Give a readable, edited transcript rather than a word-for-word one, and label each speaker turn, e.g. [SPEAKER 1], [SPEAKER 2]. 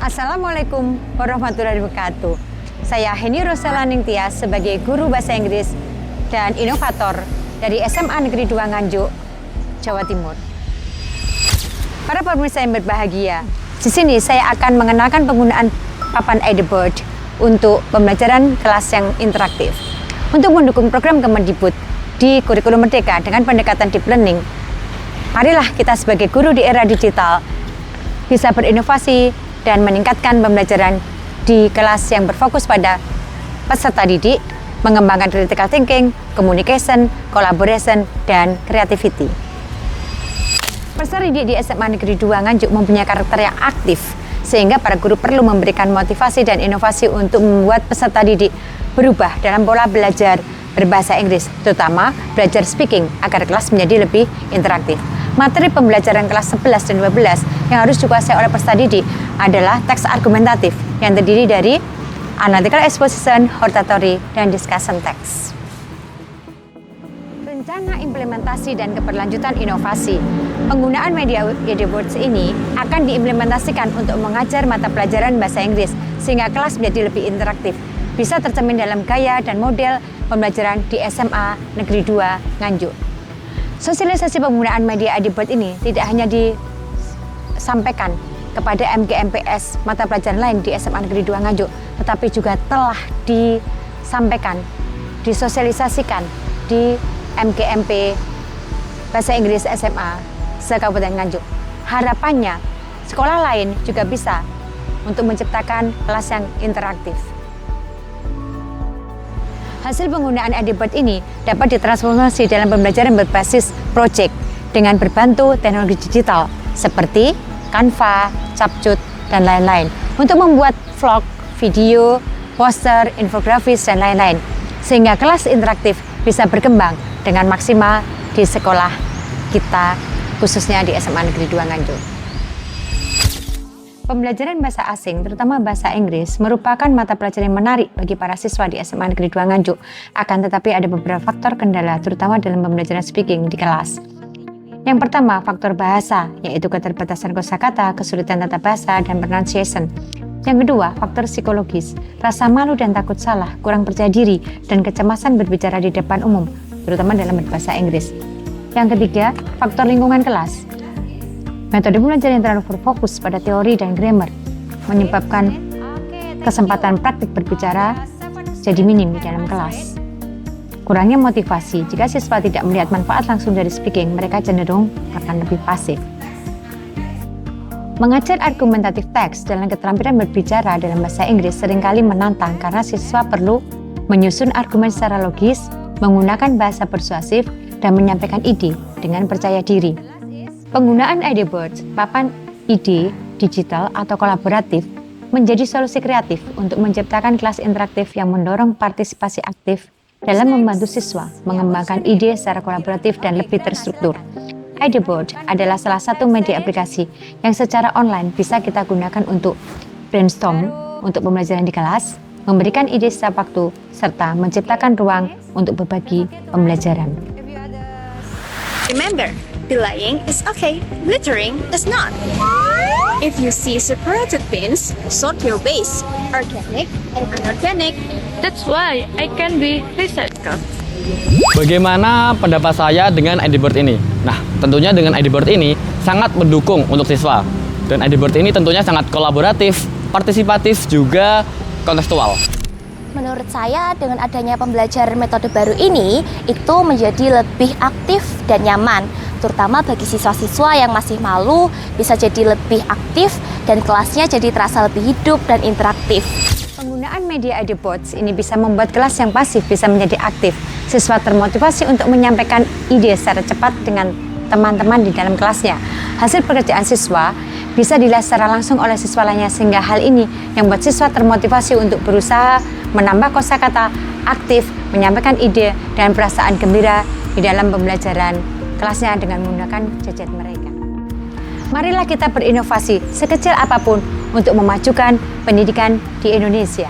[SPEAKER 1] Assalamualaikum warahmatullahi wabarakatuh. Saya Heni Rosela Ningtyas sebagai guru bahasa Inggris dan inovator dari SMA Negeri 2 Nganjuk, Jawa Timur. Para pemirsa yang berbahagia, di sini saya akan mengenalkan penggunaan papan Edibird untuk pembelajaran kelas yang interaktif. Untuk mendukung program Kemendikbud di kurikulum Merdeka dengan pendekatan deep learning, marilah kita sebagai guru di era digital bisa berinovasi dan meningkatkan pembelajaran di kelas yang berfokus pada peserta didik, mengembangkan critical thinking, communication, collaboration, dan creativity. Peserta didik di SMA Negeri 2 Nganjuk mempunyai karakter yang aktif, sehingga para guru perlu memberikan motivasi dan inovasi untuk membuat peserta didik berubah dalam pola belajar berbahasa Inggris, terutama belajar speaking agar kelas menjadi lebih interaktif. Materi pembelajaran kelas 11 dan 12 yang harus dikuasai oleh peserta didik adalah teks argumentatif yang terdiri dari analytical exposition, hortatory, dan discussion text. Rencana implementasi dan keberlanjutan inovasi. Penggunaan media Edibird ini akan diimplementasikan untuk mengajar mata pelajaran bahasa Inggris sehingga kelas menjadi lebih interaktif. Bisa tercermin dalam gaya dan model pembelajaran di SMA Negeri 2 Nganjuk. Sosialisasi penggunaan media Edibird ini tidak hanya disampaikan kepada MGMPS mata pelajaran lain di SMA Negeri 2 Nganjuk, tetapi juga telah disampaikan, disosialisasikan di MGMP Bahasa Inggris SMA se-Kabupaten Nganjuk. Harapannya sekolah lain juga bisa untuk menciptakan kelas yang interaktif. Hasil penggunaan Edibird ini dapat ditransformasi dalam pembelajaran berbasis project dengan berbantu teknologi digital seperti Canva, Capcut, dan lain-lain untuk membuat vlog, video, poster, infografis, dan lain-lain sehingga kelas interaktif bisa berkembang dengan maksimal di sekolah kita, khususnya di SMA Negeri 2 Nganjuk. Pembelajaran bahasa asing, terutama bahasa Inggris, merupakan mata pelajaran yang menarik bagi para siswa di SMA Negeri 2 Nganjuk. Akan tetapi ada beberapa faktor kendala, terutama dalam pembelajaran speaking di kelas. Yang pertama, faktor bahasa, yaitu keterbatasan kosakata, kesulitan tata bahasa, dan pronunciation. Yang kedua, faktor psikologis, rasa malu dan takut salah, kurang percaya diri, dan kecemasan berbicara di depan umum, terutama dalam berbahasa Inggris. Yang ketiga, faktor lingkungan kelas. Metode belajar yang terlalu berfokus pada teori dan grammar menyebabkan kesempatan praktik berbicara jadi minim di dalam kelas. Kurangnya motivasi, jika siswa tidak melihat manfaat langsung dari speaking, mereka cenderung akan lebih pasif. Mengajar argumentatif teks dalam keterampilan berbicara dalam bahasa Inggris seringkali menantang karena siswa perlu menyusun argumen secara logis, menggunakan bahasa persuasif, dan menyampaikan ide dengan percaya diri. Penggunaan Edibird, papan ide, digital, atau kolaboratif menjadi solusi kreatif untuk menciptakan kelas interaktif yang mendorong partisipasi aktif dalam membantu siswa mengembangkan ide secara kolaboratif dan lebih terstruktur. Edibird adalah salah satu media aplikasi yang secara online bisa kita gunakan untuk brainstorm untuk pembelajaran di kelas, memberikan ide setiap waktu, serta menciptakan ruang untuk berbagi pembelajaran.
[SPEAKER 2] Remember, delaying is okay, littering is not. If you see separated bins, sort your waste, organic and inorganic.
[SPEAKER 3] That's why I can be recycled.
[SPEAKER 4] Bagaimana pendapat saya dengan Edibird ini? Nah, tentunya dengan Edibird ini sangat mendukung untuk siswa. Dan Edibird ini tentunya sangat kolaboratif, partisipatif, juga kontekstual.
[SPEAKER 5] Menurut saya, dengan adanya pembelajaran metode baru ini, itu menjadi lebih aktif dan nyaman, terutama bagi siswa-siswa yang masih malu, bisa jadi lebih aktif dan kelasnya jadi terasa lebih hidup dan interaktif.
[SPEAKER 1] Penggunaan media Edibird ini bisa membuat kelas yang pasif bisa menjadi aktif. Siswa termotivasi untuk menyampaikan ide secara cepat dengan teman-teman di dalam kelasnya. Hasil pekerjaan siswa bisa dilihat secara langsung oleh siswa lainnya, sehingga hal ini yang membuat siswa termotivasi untuk berusaha menambah kosakata, aktif, menyampaikan ide, dan perasaan gembira di dalam pembelajaran kelasnya dengan menggunakan gadget mereka. Marilah kita berinovasi sekecil apapun untuk memajukan pendidikan di Indonesia.